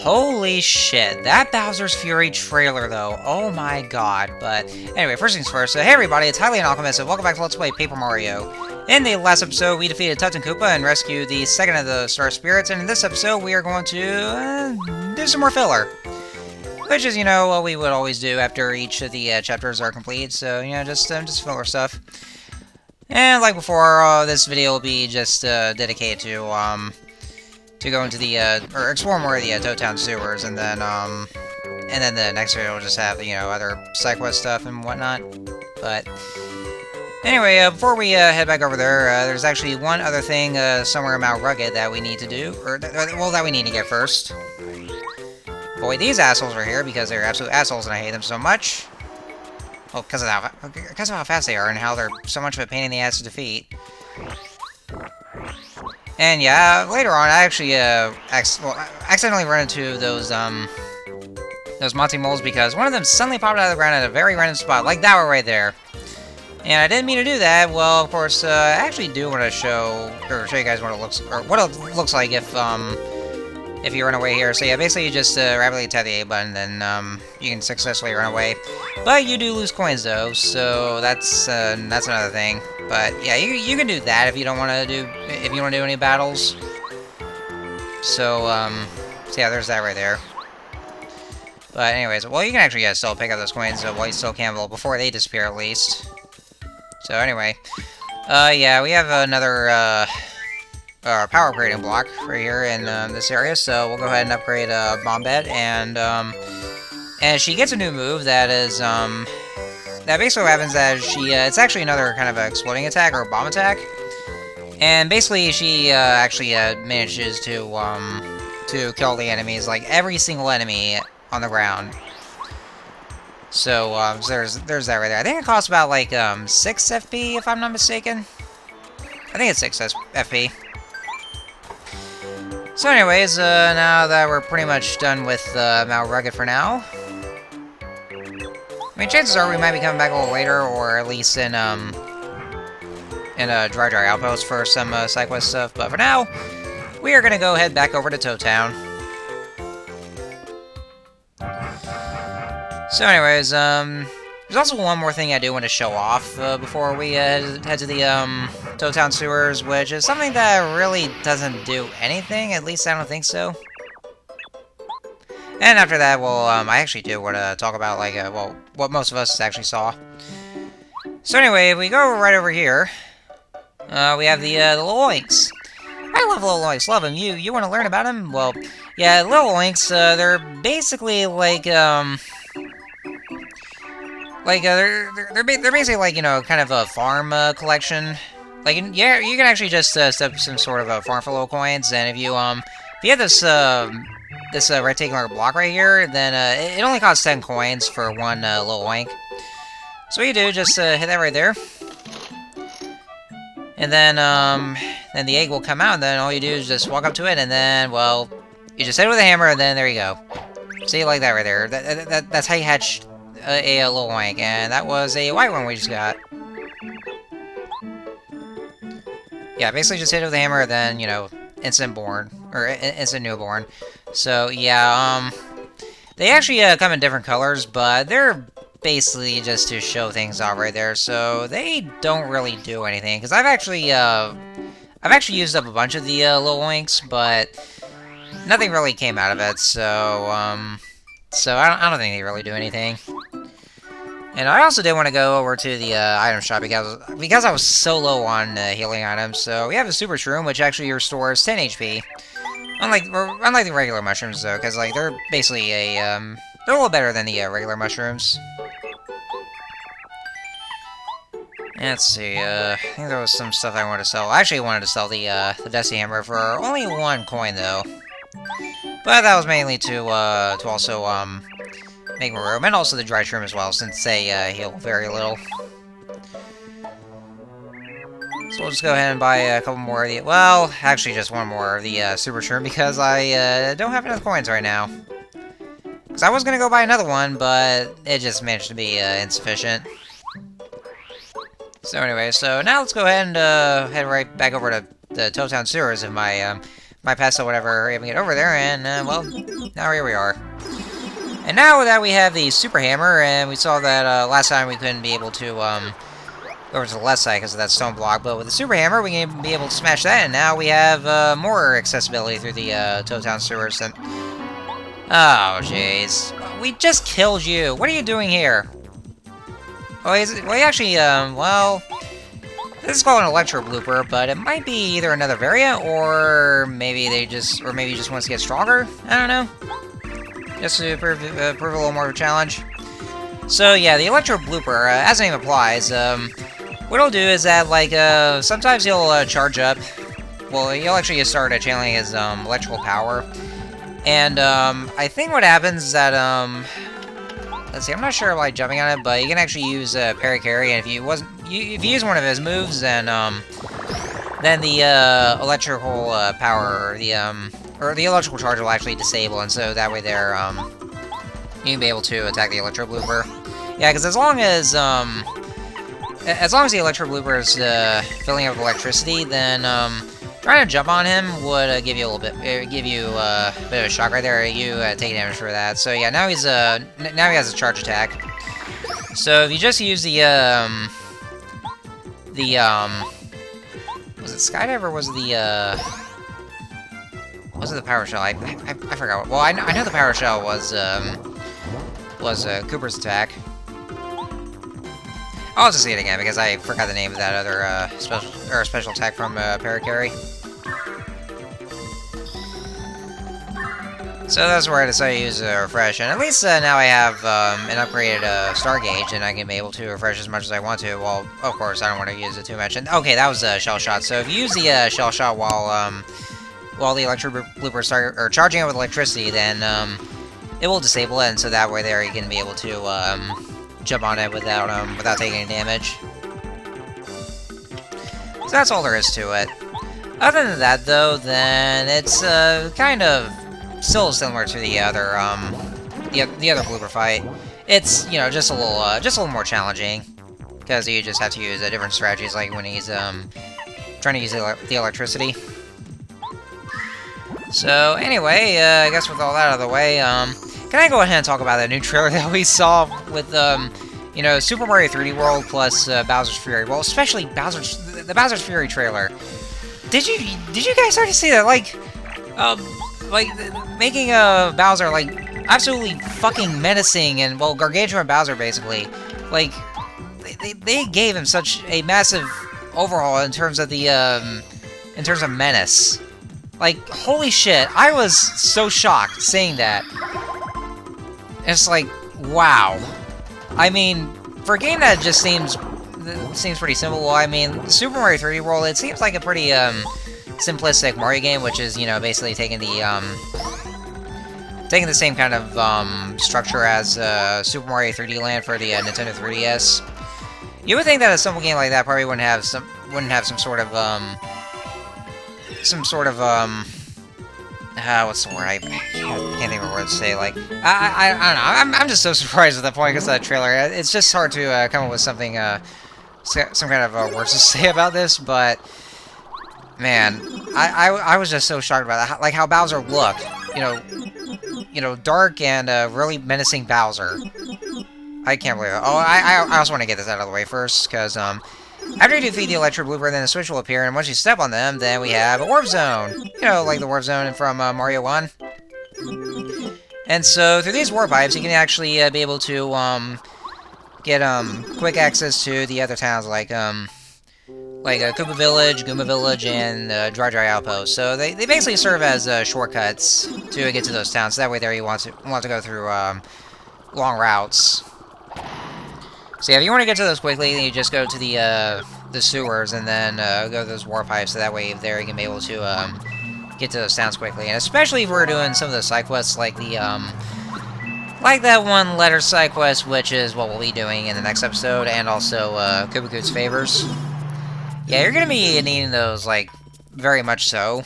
Holy shit, that Bowser's Fury trailer though, oh my god. But anyway, first things first, hey everybody, it's Hylian Alchemist and welcome back to Let's Play Paper Mario. In the last episode, we defeated Tut and Koopa and rescued the second of the Star Spirits, and in this episode, we are going to do some more filler. Which is, you know, what we would always do after each of the chapters are complete, so, you know, just filler stuff. And like before, this video will be just dedicated to go into the, or explore more of the Toad Town sewers, and then the next video will just have, you know, other side quest stuff and whatnot. But anyway, before we head back over there, there's actually one other thing somewhere in Mount Rugged that we need to do, or, well, that we need to get first. Boy, these assholes are here because they're absolute assholes and I hate them so much. Well, because of how fast they are and how they're so much of a pain in the ass to defeat. And yeah, later on, I actually accidentally run into those Monty Moles because one of them suddenly popped out of the ground at a very random spot, like that one right there. And I didn't mean to do that. Well, of course, I actually do want to show you guys what it looks like if you run away here. So yeah, basically you just rapidly tap the A button, then you can successfully run away. But you do lose coins though, so that's another thing. But yeah, you can do that if you don't want to do any battles. So yeah, there's that right there. But anyways, well, you can actually still pick up those coins while you still can, well, before they disappear at least. So anyway, yeah, we have another power upgrading block right here in this area, so we'll go ahead and upgrade Bombette, and she gets a new move that is that basically happens that it's actually another kind of exploding attack or bomb attack, and basically she actually manages to kill the enemies, like every single enemy on the ground. So there's that right there. I think it costs about like 6 FP if I'm not mistaken. I think it's 6 FP. So anyways, now that we're pretty much done with Mount Rugged for now, I mean, chances are we might be coming back a little later, or at least in a Dry Outpost for some side quest stuff. But for now, we are gonna go head back over to Toad Town. So anyways, there's also one more thing I do want to show off before we head to the Toad Town sewers, which is something that really doesn't do anything. At least I don't think so. And after that, well, I actually do want to talk about, like, well, what most of us actually saw. So anyway, if we go right over here, we have the little oinks. I love little oinks, love them. You want to learn about them? Well, yeah, little oinks, they're basically like, they're basically like, you know, kind of a farm collection. Like, yeah, you can actually just set up some sort of a farm for little coins, and if you have this rectangular block right here, then it only costs 10 coins for one little oink. So what you do, just hit that right there, and then the egg will come out, and then all you do is just walk up to it, and then, well, you just hit it with a hammer, and then there you go. See, like that right there. That's how you hatch a little oink, and that was a white one we just got. Yeah, basically just hit it with a hammer, then, you know, instant born, or instant newborn. So, yeah, they actually come in different colors, but they're basically just to show things off right there, so they don't really do anything, because I've actually used up a bunch of the little oinks, but nothing really came out of it, so I don't think they really do anything. And I also did want to go over to the item shop because I was so low on healing items. So we have a Super Shroom, which actually restores 10 HP. Unlike the regular mushrooms, though, because like they're basically they're a little better than the regular mushrooms. And let's see. I think there was some stuff I wanted to sell. I actually wanted to sell the Dusty Hammer for only 1 coin, though. But that was mainly to also make more room, and also the Dry Shroom as well, since they heal very little. So we'll just go ahead and buy a couple more of the, well, actually just one more of the Super Shroom, because I don't have enough coins right now. Because I was going to go buy another one, but it just managed to be insufficient. So anyway, so now let's go ahead and head right back over to the Toad Town sewers if my pests or whatever, able to get over there, and, well, now here we are. And now that we have the Super Hammer, and we saw that, last time we couldn't be able to, go over to the left side because of that stone block, but with the Super Hammer, we can be able to smash that, and now we have, more accessibility through the, Toad Town sewers, and... Oh, jeez. We just killed you! What are you doing here? Oh, well, he actually, well... This is called an Electro Blooper, but it might be either another variant, or maybe he just wants to get stronger? I don't know. Just to prove a little more of a challenge. So, yeah, the Electro Blooper, as the name implies, what he'll do is that, like, sometimes he'll, charge up. Well, he'll actually start channeling his, electrical power. And, I think what happens is that, let's see, I'm not sure about jumping on it, but you can actually use Parakarry, and if you use one of his moves, then the electrical power, or the electrical charge will actually disable, and so that way there, you can be able to attack the Electro Blooper. Yeah, because as long as the Electro Blooper is filling up with electricity, then trying to jump on him would give you a little bit, give you a bit of a shock right there. You take damage for that. So yeah, now he's now he has a charge attack. So if you just use the was it Skydive or was it the Power Shell? I forgot. Well, I know the Power Shell was Kooper's attack. I'll just see it again because I forgot the name of that other special attack from Parakarry. So that's where I decided to use Refresh, and at least now I have an upgraded Star Gauge, and I can be able to refresh as much as I want to. Well, of course, I don't want to use it too much. And okay, that was a Shell Shot. So if you use the Shell Shot while the Electro Bloopers start charging it with electricity, then it will disable it, and so that way there you can be able to jump on it without taking any damage. So that's all there is to it. Other than that, though, then it's kind of still similar to the other blooper fight. It's, you know, just a little more challenging because you just have to use different strategies, like when he's trying to use the electricity. So anyway, I guess with all that out of the way, can I go ahead and talk about that new trailer that we saw with you know, Super Mario 3D World plus Bowser's Fury? Well, especially the Bowser's Fury trailer. Did you guys start to see that? Like making Bowser like absolutely fucking menacing, and well, Gargantuan Bowser basically. Like they gave him such a massive overhaul in terms of menace. Like, holy shit, I was so shocked seeing that. It's like, wow. I mean, for a game that just seems pretty simple, well, I mean, Super Mario 3D World, it seems like a pretty, simplistic Mario game, which is, you know, basically taking the same kind of, structure as, Super Mario 3D Land for the, Nintendo 3DS. You would think that a simple game like that probably wouldn't have some sort of, what's the word? I can't think of a word to say. Like, I don't know. I'm just so surprised at that point because of that trailer. It's just hard to come up with something, some kind of words to say about this. But man, I was just so shocked about that. Like how Bowser looked, you know, dark and really menacing Bowser. I can't believe it. Oh, I also want to get this out of the way first because after you defeat the Electro Blooper, then the switch will appear, and once you step on them, then we have a Warp Zone. You know, like the Warp Zone from Mario 1. And so, through these Warp Pipes, you can actually be able to get quick access to the other towns, like Koopa Village, Goomba Village, and Dry Dry Outpost. So they basically serve as shortcuts to get to those towns. So that way there you want to go through long routes. So yeah, if you want to get to those quickly, then you just go to the sewers and then go to those Warp Pipes, so that way there you can be able to get to those towns quickly. And especially if we're doing some of the side quests, like the like that one letter side quest, which is what we'll be doing in the next episode, and also Koopa Koot's Favors. Yeah, you're gonna be needing those, like, very much so,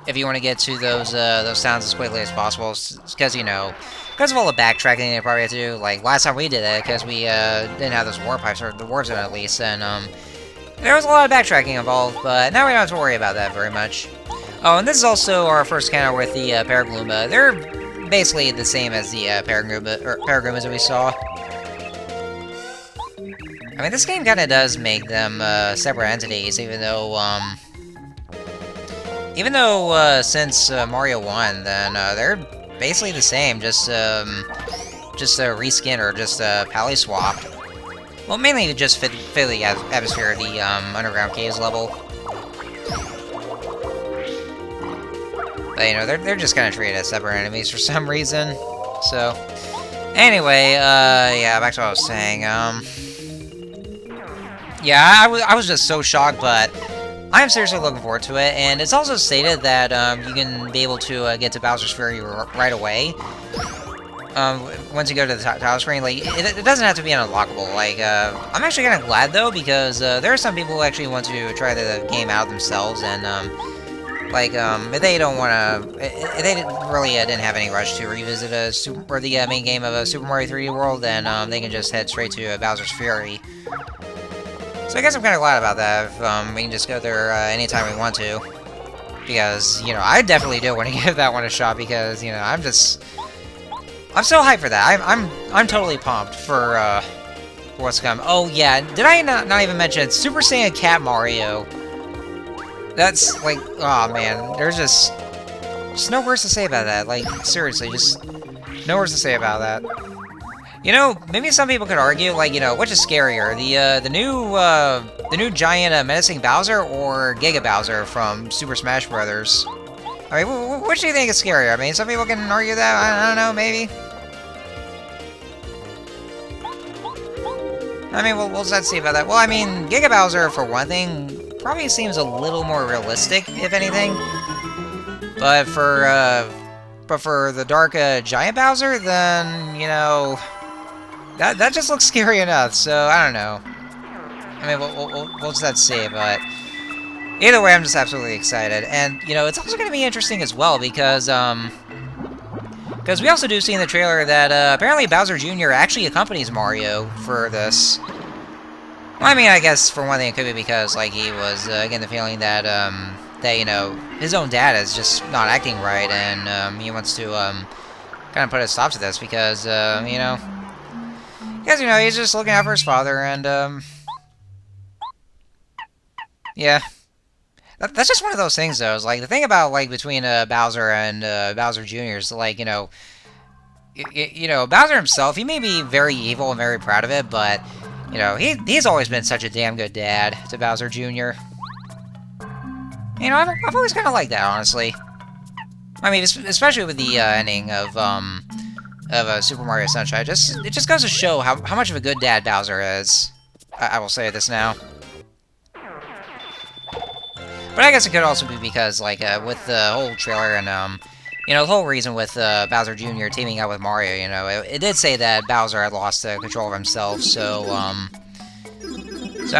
if you want to get to those towns as quickly as possible, because, you know, because of all the backtracking they probably have to do. Like, last time we did it, because we didn't have those Warp Pipes, or the Warp Zone at least, and there was a lot of backtracking involved, but now we don't have to worry about that very much. Oh, and this is also our first encounter with the Paragluma. They're basically the same as the Paragumas that we saw. I mean, this game kind of does make them separate entities, even though since Mario 1, then they're basically the same, just a reskin or just a pally swapped. Well, mainly just fit the atmosphere of the underground caves level. But, you know, they're just kind of treated as separate enemies for some reason. So, anyway, yeah, back to what I was saying. Yeah, I was just so shocked, but I am seriously looking forward to it. And it's also stated that you can be able to get to Bowser's Fury right away. Once you go to the title screen, like, it doesn't have to be unlockable. Like, I'm actually kind of glad, though, because there are some people who actually want to try the game out themselves, and, if they don't want to, if they didn't have any rush to revisit the main game of Super Mario 3D World, then, they can just head straight to Bowser's Fury. So I guess I'm kind of glad about that, if, we can just go there, anytime we want to. Because, you know, I definitely do want to give that one a shot, because, you know, I'm so hyped for that. I'm totally pumped for what's to come. Oh yeah, did I not even mention Super Saiyan Cat Mario? That's like, oh man, there's no words to say about that. Like, seriously, just no words to say about that. You know, maybe some people could argue, like, you know, which is scarier, the new giant menacing Bowser or Giga Bowser from Super Smash Bros. I mean, which do you think is scarier? I mean, some people can argue that. I don't know, maybe. I mean, we'll just have to see about that. Well, I mean, Giga Bowser, for one thing, probably seems a little more realistic, if anything. But for the Dark Giant Bowser, then, you know, that just looks scary enough. So I don't know. I mean, we'll just have to see. But either way, I'm just absolutely excited. And you know, it's also going to be interesting as well because we also do see in the trailer that apparently Bowser Jr. actually accompanies Mario for this. Well, I mean, I guess for one thing it could be because, like, he was getting the feeling that, you know, his own dad is just not acting right, and he wants to kind of put a stop to this because, you know, he's just looking out for his father, and yeah. That's just one of those things, though. Is like the thing about between Bowser and Bowser Jr. is like you know Bowser himself. He may be very evil and very proud of it, but you know he's always been such a damn good dad to Bowser Jr. You know I've always kind of liked that, honestly. I mean, especially with the ending of Super Mario Sunshine. It just goes to show how much of a good dad Bowser is. I will say this now. But I guess it could also be because, like, with the whole trailer and, you know, the whole reason with Bowser Jr. teaming up with Mario, you know, it did say that Bowser had lost control of himself, so, I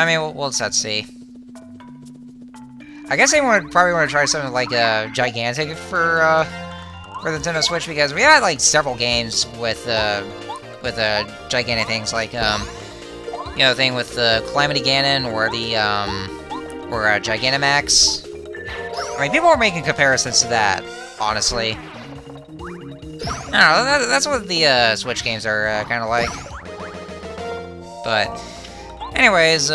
mean, we'll just have to see. I guess they probably want to try something like Gigantic for the Nintendo Switch, because we had, like, several games with Gigantic things, like, you know, the thing with the Calamity Ganon or the, or Gigantamax. I mean, people are making comparisons to that, honestly. I don't know, that's what the Switch games are kind of like. But, anyways,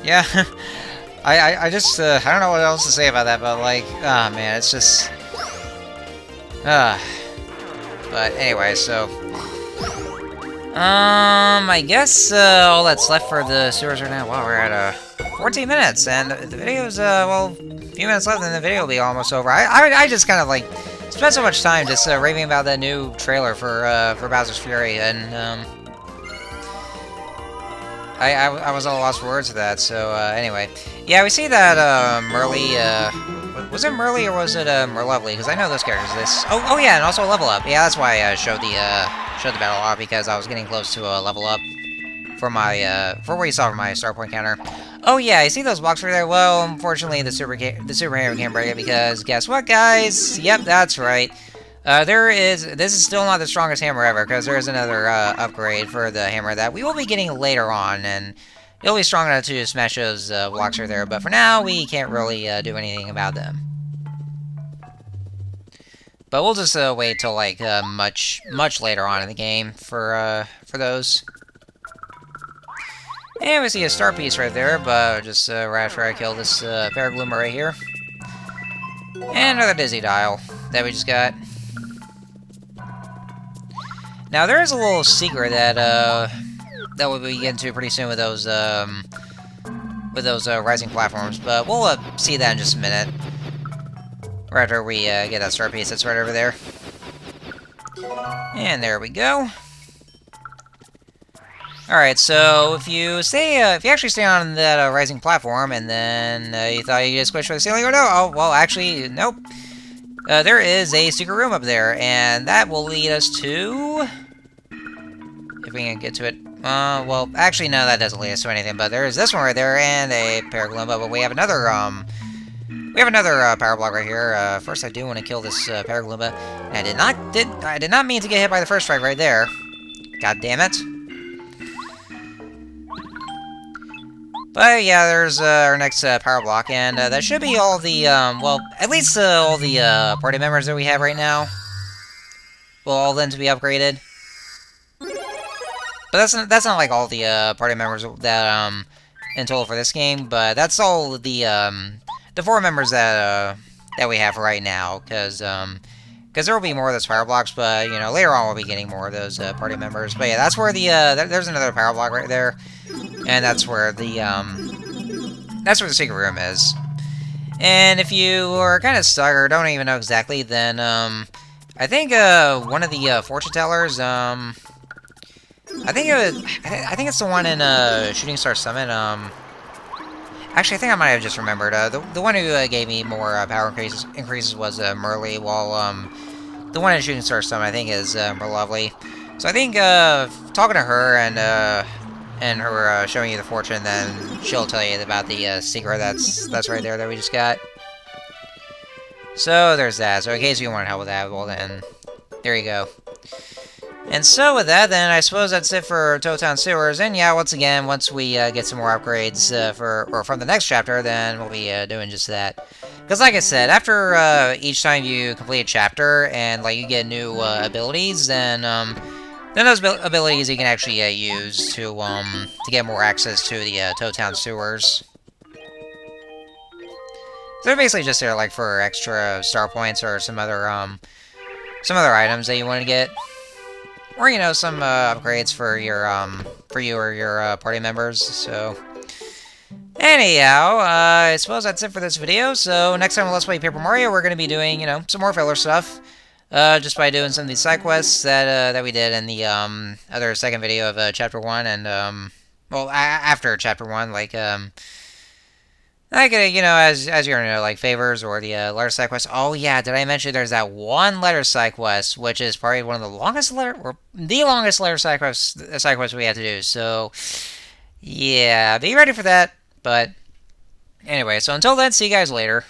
yeah, I just, I don't know what else to say about that, but, like, ah, man, it's just, but anyway, so, I guess, all that's left for the sewers right now. Wow, we're at, 14 minutes, and the video's, well, a few minutes left, and the video will be almost over. I just kind of, like, spent so much time just, raving about that new trailer for Bowser's Fury, and, I was at a loss for words for that, so, anyway. Yeah, we see that, Merly, was it Merly or was it, Merlovely? Because I know those characters. Oh yeah, and also a level up. Yeah, that's why I showed the battle log, because I was getting close to a level up for my, for what you saw from my star point counter. Oh yeah, I see those blocks right there. Well, unfortunately, the super hammer can't break it, because guess what, guys? Yep, that's right. This is still not the strongest hammer ever, because there is another, upgrade for the hammer that we will be getting later on, and You'll be strong enough to smash those blocks right there, but for now, we can't really do anything about them. But we'll just wait till like much later on in the game for those. And we see a star piece right there, but just right after I kill this Paragloomer right here. And another Dizzy Dial that we just got. Now there is a little secret that that we'll be getting to pretty soon with those rising platforms, but we'll see that in just a minute. Right after we get that star piece that's right over there. And there we go. Alright, so if you actually stay on that rising platform, and then you thought you just squished for the ceiling, or no, oh, well, actually, nope. There is a secret room up there, and that will lead us to... If we can get to it. Well, actually, no, that doesn't lead us to anything, but there is this one right there, and a Paragloomer, but we have another, power block right here. First, I do want to kill this Paragloomer. I did not mean to get hit by the first strike right there. God damn it. But yeah, there's our next power block, and that should be all the, well, at least all the party members that we have right now. Will all then to be upgraded. But that's not like all the party members that in total for this game, but that's all the 4 members that we have right now, because there will be more of those power blocks, but you know later on we'll be getting more of those party members. But yeah, that's where the there's another power block right there, and that's where the secret room is. And if you are kind of stuck or don't even know exactly, then I think one of the fortune tellers, I think it's the one in Shooting Star Summit. Actually, I think I might have just remembered. The one who gave me more power increases was Merly, while the one in Shooting Star Summit I think is Merlovely. So I think talking to her and her showing you the fortune, then she'll tell you about the secret that's right there that we just got. So there's that. So in case you want help with that, well then, there you go. And so with that, then, I suppose that's it for Toad Town Sewers. And yeah, once again, once we get some more upgrades from the next chapter, then we'll be doing just that. Because like I said, after each time you complete a chapter and like you get new abilities, then those abilities you can actually use to get more access to the Toad Town Sewers. So they're basically just there like for extra star points or some other items that you want to get. Or, you know, some upgrades for you or your party members, so... Anyhow, I suppose that's it for this video, so next time on Let's Play Paper Mario, we're going to be doing, you know, some more filler stuff. Just by doing some of these side quests that we did in the, other second video of, Chapter 1, and, well, after Chapter 1, like, you know, as you already know, like favors or the letter side quest. Oh yeah, did I mention there's that one letter side quest, which is probably one of the longest letter side quest we have to do. So yeah, be ready for that. But anyway, so until then, see you guys later.